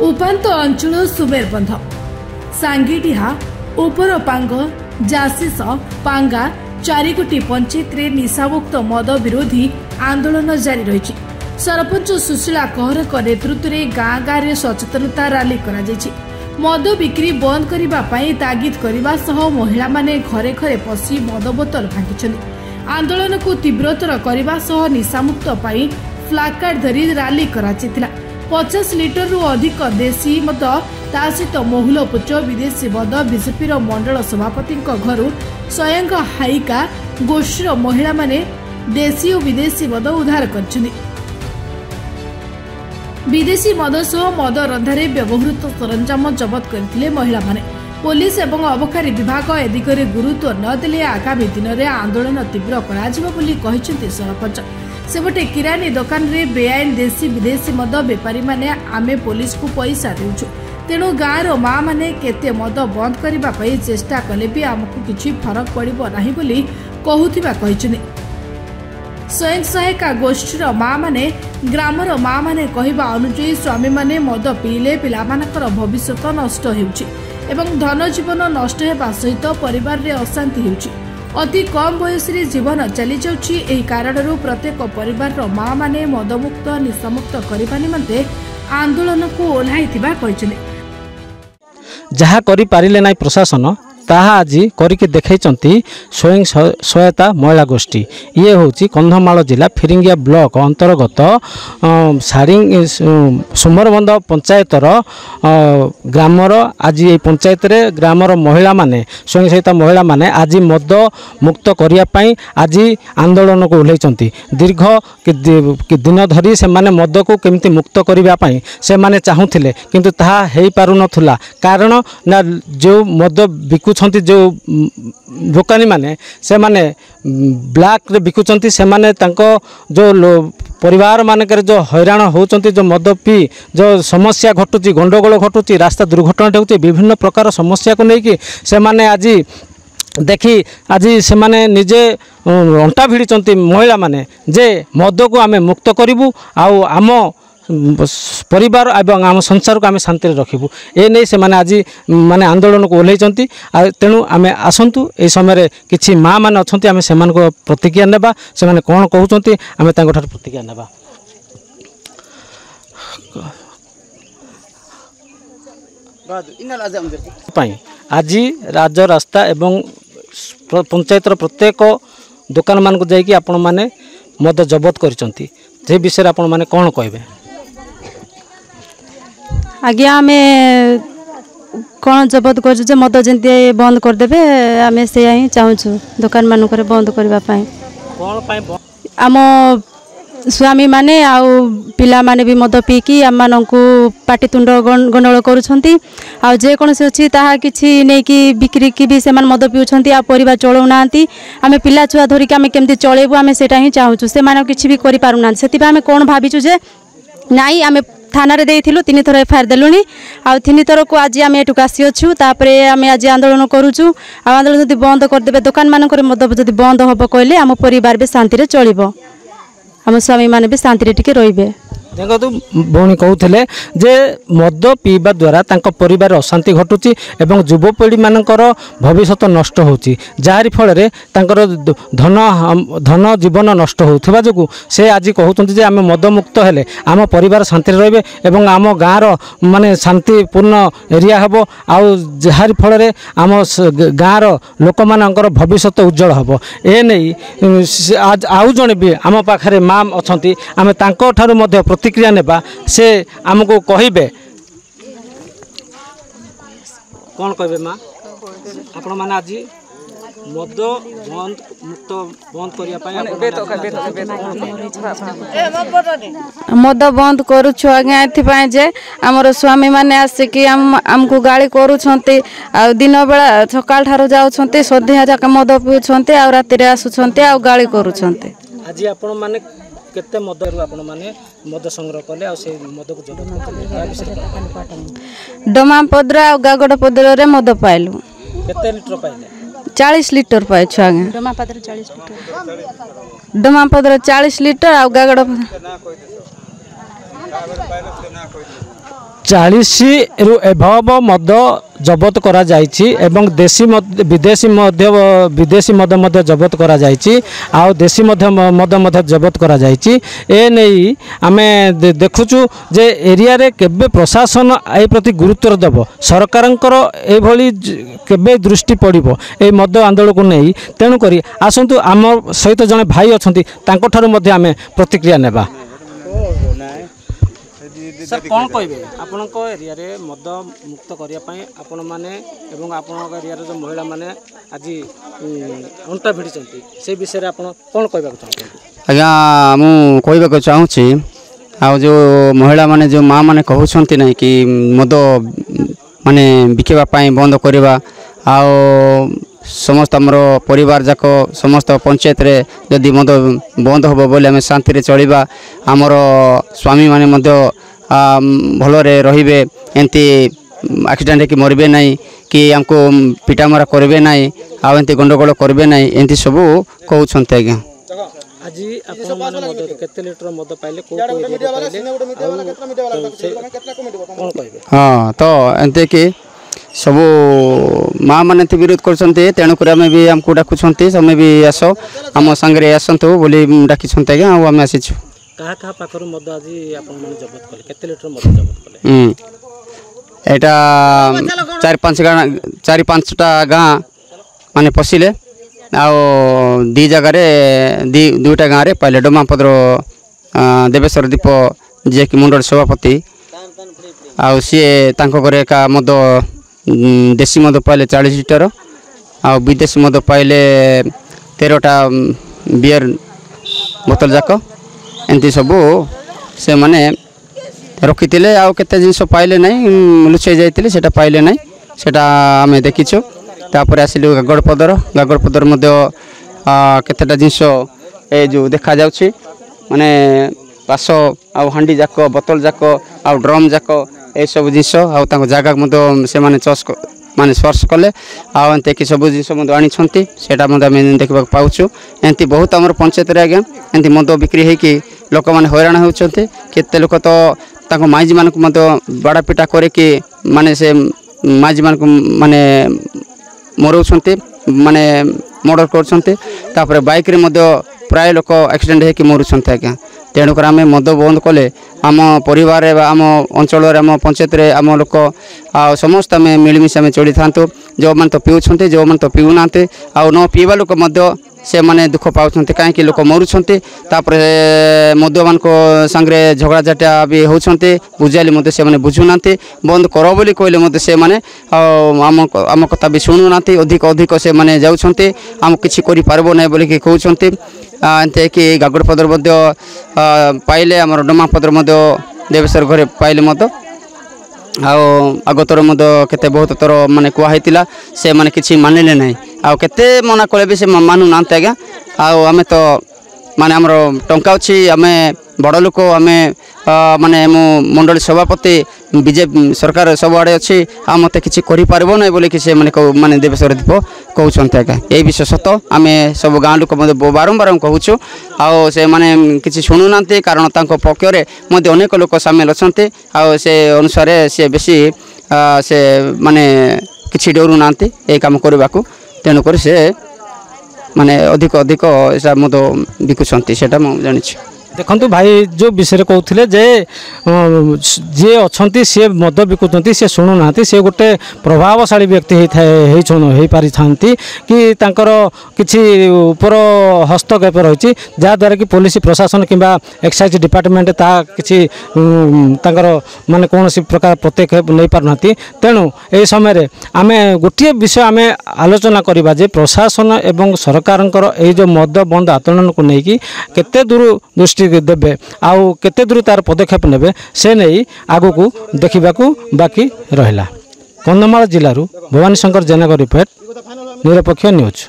उपांत अंचल सुमेरबंध सांगीडिहा उपरपांग जासीस पांगा चारिगोटी पंचायत रे निशामुक्त मद विरोधी आंदोलन जारी रही। सरपंच सुशीला कहरक नेतृत्व में गाँ गाँव में सचेतनता रैली कर मद बिक्री बंद करने तागिद करने महिला माने घरे घरे पशि मद बोतल भांगी आंदोलन को तीव्रतर करने निशामुक्त फ्लाकार्ड धरी रैली कर 50 लिटर रु अधिक देशी मद ता सहित महुल पुच विदेशी मद बीजेपी मंडल सभापति घर स्वयं हाइका गोष्ठी महिला माने देशी और विदेशी मद उद्धार कर विदेशी मद सह मद रंधारे व्यवहृत सरंजाम जबत करथिले महिला माने। पुलिस एवं अबकारी विभाग ए दिगरे गुरुत्व न देले आगामी दिन में आंदोलन तीव्र कहिसेंति सरपंच। सेपटे किरानी दुकान रे बेआईन देशी विदेशी मद बेपारी माने आमे पुलिस को पैसा देउछु तेणु गाँव माँ माने केते मद बंद करने चेष्टा कले भी आमको किछि फरक पड़िबो नाही बोली कहूथिबा कहिछनि। स्वयं सहायिका गोष्ठीर माँ माने ग्रामर माँ माने कहवा अनुଯାयी स्वामी माने मद पीले पिलामानकर भविष्य नष्ट हेउछि एवं धन जीवन नष्ट हेबा सहित परिवार रे अशांति हेउछि। अति कम बयस रे जीवन चली जाउछि। एही कारणरू प्रत्येक परिवार माँ माने मदमुक्त निशामुक्त करबा निमंते आंदोलन को ओह्लाइथिबा कहिछनि। जहा करि पारिले नै प्रशासन ताहा आज करके देखैचंती स्वयं सहायता महिला गोष्ठी। ये होची कंधमाल जिला फिरिंगिया ब्लॉक अंतर्गत सारिंग सुमरबंध पंचायतर ग्रामर आज ये पंचायत रे ग्रामर महिला माने स्वयं सहायता महिला माने आज मद मुक्त करिया पई आज आंदोलन को ओह्लैचंती। दीर्घ दिन धरी से माने मद को केमती मुक्त करिया पई से माने चाहुथिले किंतु ताहा हेई पारु नथुला कारण ना जो मद बिकु जो दुकानी माने से माने ब्लैक रे बिकुचंती से माने तांको जो परिवार मानक जो हैरान होचंती जो मद पी जो समस्या घटुची गंडगोल घटुची रास्ता दुर्घटना होती विभिन्न प्रकार समस्या को लेकिन से माने आज देखी आज से माने निजे अंटा भिड़ी महिला माने जे मद को आमे मुक्त करिवु आउ आम परिवार एवं आम संसार को आम शांति रखिबू ए नहीं से माने आज माने आंदोलन को ओह्लैचंती। तेणु आम आसतु ए समय किछि माँ माने अछंती आम से प्रतिक्रिया नेबा से माने कोन कहउचंती आम तांको ठार प्रतिक्रिया नेबा। आज राज रास्ता एवं पंचायतर प्रत्येक दुकान मान को जाइए आपण माने मद जबत करिसंती जे विषय आपण माने कोन कहबे। आज्ञा आम कौन जबत कर मद जमी बंद करदे आम से ही चाहूँ दुकान मानक बंद करने आम स्वामी माने आउ पिला माने भी मद पीकी आम मानक पाटितुंड गंडगोल करोसी अच्छी ताहा किसी नहीं कि बिक्री की भी से मद पीउछंती आ परिवार चलाऊना आम पिला छुआ धरिक आम केमती चलेबू आम से ही चाहूँ से किसी भी कर पारुना से आम कौन भाविचु जे नाई आम थाना रे देइथिलु 3 थर एफआईआर देलुनी आ 3 थर को आज आम एटुक आसी अच्छु तापरे आम आज आंदोलन करूचु आंदोलन जदि बंद करदेबे दुकान मानक मद जदि बंद हब कहले आम परिवार भी शांति रे चलिबो आम स्वामी माने भी शांति रे टिके रहिबे। देखो तो भौणी कहते जे मद पीवा द्वारा तांको परिवार अशांति घटुची एवं युवपीढ़ी मानकर भविष्य नष्ट होची जारी फल रे तांकर धन जीवन नष्ट होउथिबा जोगु से आज कहउतंती जे आम मद मुक्त हेले आम परिवार शांति रहिबे एवं आम गाँर माने शांतिपूर्ण एरिया हबो आउ जारी फल रे आम गाँर लोक मानकर भविष्य उज्जवल हबो। ए नै आज आउ जणे भी आम पाखरे माँ अछंती आम तांको ठारू मध्ये प्रतिक्रिया नेबा से आमको कहिबे कौन कहबे माँ आपण माने आज मद बंद मुक्त बंद करिया मद बंद करूछु आज्ञा एथि जे हमर स्वामी माने आसिकी हमको गाड़ी करूछंती आ दिन बेला सकाळ ठारू जाउछंती सन्ध्या जाक मद पिउछंती आ राति रे आसुछंती आ गाड़ी करूछंती। आज आपण माने केते मद आपण माने मद संग्रह कले आ से मद को डमा पदरा आ गागड़ पदर रे मद पाइलु केते लीटर पाइले 40 लीटर पाइ छु आगे डमा पदर 40 लीटर डमा पदर 40 लीटर आ गागड़ 40 ରୁ ଏଭବ ମଦ ଜବତ କରାଯାଇଛି ଏବଂ ବିଦେଶୀ ମଦ ମଧ୍ୟ ଜବତ କରାଯାଇଛି ଆଉ ଦେଶୀ ମଦ ମଧ୍ୟ ଜବତ କରାଯାଇଛି। ଏ ନେଇ ଆମେ ଦେଖୁଛୁ ଯେ ଏରିଆରେ କେବେ ପ୍ରଶାସନ ଏ ପ୍ରତି ଗୁରୁତ୍ୱ ଦେବ, ସରକାରଙ୍କର ଏଭଳି କେବେ ଦୃଷ୍ଟି ପଡ଼ିବ এই ମଦ ଆନ୍ଦୋଳନକୁ ନେଇ। ତେଣୁକରି ଆସନ୍ତୁ ଆମ ସହିତ ଜଣେ ଭାଇ ଅଛନ୍ତି, ତାଙ୍କଠାରୁ ମଧ୍ୟ ଆମେ ପ୍ରତିକ୍ରିୟା ନେବା। ସାର୍ କ'ଣ କହିବେ ଆପଣଙ୍କ ଏରିଆରେ ମଦ ମୁକ୍ତ କରିବା ପାଇଁ ଆପଣମାନେ ଏବଂ ଆପଣଙ୍କ ଏରିଆର ଯେଉଁ ମହିଳାମାନେ ଆଜି ଅଣ୍ଟା ଭିଡ଼ିଛନ୍ତି ସେ ବିଷୟରେ ଆପଣ କ'ଣ କହିବାକୁ ଚାହୁଁଛନ୍ତି? ଆଜ୍ଞା ମୁଁ କହିବାକୁ ଚାହୁଁଛି ଆଉ ଯେଉଁ ମହିଳାମାନେ ଯେଉଁ ମାଆ ମାନେ କହୁଛନ୍ତି ନାହିଁ କି ମଦ ମାନେ ବିକିବା ପାଇଁ ବନ୍ଦ କରିବା ଆଉ ସମସ୍ତ ଆମର ପରିବାର ଯାକ ସମସ୍ତ ପଞ୍ଚାୟତରେ ଯଦି ମଦ ବନ୍ଦ ହେବ ବୋଲି ଆମେ ଶାନ୍ତିରେ ଚଳିବା, ଆମର ସ୍ୱାମୀମାନେ ମଧ୍ୟ ଭଲରେ ରହିବେ, ଏମିତି ଆକ୍ସିଡେଣ୍ଟ ହେଇକି ମରିବେ ନାହିଁ କି ଆମକୁ ପିଟାମରା କରିବେ ନାହିଁ ଆଉ ଏମିତି ଗଣ୍ଡଗୋଳ କରିବେ ନାହିଁ, ଏମିତି ସବୁ କହୁଛନ୍ତି ଆଜ୍ଞା। ଆଜି ଆପଣମାନେ କେତେ ଲିଟର ମଦ ପାଇଲେ କ'ଣ କହିବେ? ହଁ ତ ଏମିତି କି ସବୁ ମାଆ ମାନେ ଏମିତି ବିରୋଧ କରୁଛନ୍ତି, ତେଣୁକରି ଆମେ ବି ଆମକୁ ଡାକୁଛନ୍ତି ତମେ ବି ଆସ ଆମ ସାଙ୍ଗରେ ଆସନ୍ତୁ ବୋଲି ଡାକିଛନ୍ତି ଆଜ୍ଞା ଆଉ ଆମେ ଆସିଛୁ। କାହା କାହା ପାଖରୁ ମଦ ଆଜି ଆପଣମାନେ ଜବତ କଲେ, କେତେ ଲିଟର ମଦ ଜବତ କଲେ? ଏଇଟା 4-5ଟା ଗାଁ ମାନେ ପଶିଲେ ଆଉ ଦୁଇଟା ଗାଁରେ ପାଇଲେ। ଡମାପଦର ଦେବେଶ୍ୱର ଦୀପ ଯିଏକି ମଣ୍ଡଳ ସଭାପତି ଆଉ ସିଏ ତାଙ୍କ ଘରେ ଏକା ମଦ ଦେଶୀ ମଦ ପାଇଲେ 40 ଲିଟର ଆଉ ବିଦେଶୀ ମଦ ପାଇଲେ 13ଟା ବିୟର ବୋତଲ ଯାକ, ଏମିତି ସବୁ ସେମାନେ ରଖିଥିଲେ। ଆଉ କେତେ ଜିନିଷ ପାଇଲେ ନାହିଁ, ଲୁଚାଇ ଯାଇଥିଲେ, ସେଟା ପାଇଲେ ନାହିଁ, ସେଟା ଆମେ ଦେଖିଛୁ। ତାପରେ ଆସିଲୁ ଗାଗଡ଼ପଦର ମଧ୍ୟ କେତେଟା ଜିନିଷ ଏ ଯେଉଁ ଦେଖାଯାଉଛି ମାନେ ବାସ ଆଉ ହାଣ୍ଡି ଯାକ ବୋତଲ ଯାକ ଆଉ ଡ୍ରମ୍ ଯାକ ଏସବୁ ଜିନିଷ ଆଉ ତାଙ୍କ ଜାଗା ମଧ୍ୟ ସେମାନେ ସ୍ପର୍ଶ କଲେ ଆଉ ଏମିତି ସବୁ ଜିନିଷ ମଧ୍ୟ ଆଣିଛନ୍ତି, ସେଇଟା ମଧ୍ୟ ଆମେ ଦେଖିବାକୁ ପାଉଛୁ। ଏମିତି ବହୁତ ଆମର ପଞ୍ଚାୟତରେ ଆଜ୍ଞା ଏମିତି ମଦ ବିକ୍ରି ହେଇକି ଲୋକମାନେ ହଇରାଣ ହେଉଛନ୍ତି। କେତେ ଲୋକ ତ ତାଙ୍କ ମାଇଝିମାନଙ୍କୁ ମଧ୍ୟ ବାଡ଼ାପିଟା କରିକି ମାନେ ସେ ମାଇଝିମାନଙ୍କୁ ମାନେ ମରଉଛନ୍ତି, ମାନେ ମର୍ଡର କରୁଛନ୍ତି। ତାପରେ ବାଇକ୍ରେ ମଧ୍ୟ ପ୍ରାୟ ଲୋକ ଆକ୍ସିଡେଣ୍ଟ ହେଇକି ମରୁଛନ୍ତି ଆଜ୍ଞା। ତେଣୁକରି ଆମେ ମଦ ବନ୍ଦ କଲେ ଆମ ପରିବାରରେ ବା ଆମ ଅଞ୍ଚଳରେ ଆମ ପଞ୍ଚାୟତରେ ଆମ ଲୋକ ଆଉ ସମସ୍ତେ ଆମେ ମିଳିମିଶି ଆମେ ଚଳିଥାନ୍ତୁ। ଯେଉଁମାନେ ତ ପିଉଛନ୍ତି, ଯେଉଁମାନେ ତ ପିଉନାହାନ୍ତି ଆଉ ନ ପିଇବା ଲୋକ ମଧ୍ୟ ସେମାନେ ଦୁଃଖ ପାଉଛନ୍ତି, କାହିଁକି ଲୋକ ମରୁଛନ୍ତି। ତାପରେ ମଦମାନଙ୍କ ସାଙ୍ଗରେ ଝଗଡ଼ାଝାଟିଆ ବି ହେଉଛନ୍ତି, ବୁଝାଇଲେ ମଧ୍ୟ ସେମାନେ ବୁଝୁନାହାନ୍ତି। ବନ୍ଦ କର ବୋଲି କହିଲେ ମଧ୍ୟ ସେମାନେ ଆମ କଥା ବି ଶୁଣୁନାହାନ୍ତି, ଅଧିକ ସେମାନେ ଯାଉଛନ୍ତି, ଆମକୁ କିଛି କରିପାରିବ ନାହିଁ ବୋଲିକି କହୁଛନ୍ତି। ଏମିତି କି ଗାଗଡ଼ପଦର ମଧ୍ୟ ପାଇଲେ, ଆମର ଡମାପଦର ମଧ୍ୟ ଦେବେଶ୍ୱର ଘରେ ପାଇଲେ ମଧ୍ୟ ଆଉ ଆଗତର ମଧ୍ୟ କେତେ ବହୁତ ଥର ମାନେ କୁହାହେଇଥିଲା, ସେମାନେ କିଛି ମାନିଲେ ନାହିଁ ଆଉ କେତେ ମନା କଲେ ବି ସେ ମାନୁନାହାନ୍ତି ଆଜ୍ଞା। ଆଉ ଆମେ ତ ମାନେ ଆମର ଟଙ୍କା ଅଛି, ଆମେ ବଡ଼ ଲୋକ, ଆମେ ମାନେ ମୁଁ ମଣ୍ଡଳୀ ସଭାପତି, ବିଜେପି ସରକାର ସବୁଆଡ଼େ ଅଛି, ଆଉ ମୋତେ କିଛି କରିପାରିବ ନାହିଁ ବୋଲିକି ସେମାନେ ମାନେ ଦେବେଶ୍ୱର ଦୀପ କହୁଛନ୍ତି ଆଜ୍ଞା। ଏଇ ବିଷୟ ସତ, ଆମେ ସବୁ ଗାଁ ଲୋକ ମଧ୍ୟ ବାରମ୍ବାର କହୁଛୁ ଆଉ ସେମାନେ କିଛି ଶୁଣୁନାହାନ୍ତି, କାରଣ ତାଙ୍କ ପକ୍ଷରେ ମଧ୍ୟ ଅନେକ ଲୋକ ସାମିଲ ଅଛନ୍ତି ଆଉ ସେ ଅନୁସାରେ ସେ ବେଶୀ ସେ ମାନେ କିଛି ଡରୁନାହାନ୍ତି ଏଇ କାମ କରିବାକୁ। ତେଣୁକରି ସେ ମାନେ ଅଧିକ ଏସା ମଦ ବିକୁଛନ୍ତି, ସେଇଟା ମୁଁ ଜାଣିଛି। ଦେଖନ୍ତୁ ଭାଇ ଯେଉଁ ବିଷୟରେ କହୁଥିଲେ ଯେ ଯିଏ ଅଛନ୍ତି ସିଏ ମଦ ବିକୁଛନ୍ତି, ସିଏ ଶୁଣୁନାହାନ୍ତି, ସେ ଗୋଟେ ପ୍ରଭାବଶାଳୀ ବ୍ୟକ୍ତି ହେଇପାରିଥାନ୍ତି କି ତାଙ୍କର କିଛି ଉପର ହସ୍ତକ୍ଷେପ ରହିଛି, ଯାହାଦ୍ୱାରା କି ପୋଲିସ ପ୍ରଶାସନ କିମ୍ବା ଏକ୍ସାଇଜ ଡିପାର୍ଟମେଣ୍ଟ ତାହା କିଛି ତାଙ୍କର ମାନେ କୌଣସି ପ୍ରକାର ପଦକ୍ଷେପ ନେଇପାରୁନାହାନ୍ତି। ତେଣୁ ଏହି ସମୟରେ ଆମେ ଗୋଟିଏ ବିଷୟ ଆମେ ଆଲୋଚନା କରିବା ଯେ ପ୍ରଶାସନ ଏବଂ ସରକାରଙ୍କର ଏହି ଯେଉଁ ମଦ ବନ୍ଦ ଆନ୍ଦୋଳନକୁ ନେଇକି କେତେ ଦୂର ଦୃଷ୍ଟି ଦେବେ ଆଉ କେତେ ଦୂର ତାର ପଦକ୍ଷେପ ନେବେ, ସେ ନେଇ ଆଗକୁ ଦେଖିବାକୁ ବାକି ରହିଲା। କନ୍ଧମାଳ ଜିଲ୍ଲାରୁ ଭବାନୀ ଶଙ୍କର ଜେନାଙ୍କ ରିପୋର୍ଟ, ନିରପେକ୍ଷ ନ୍ୟୁଜ୍।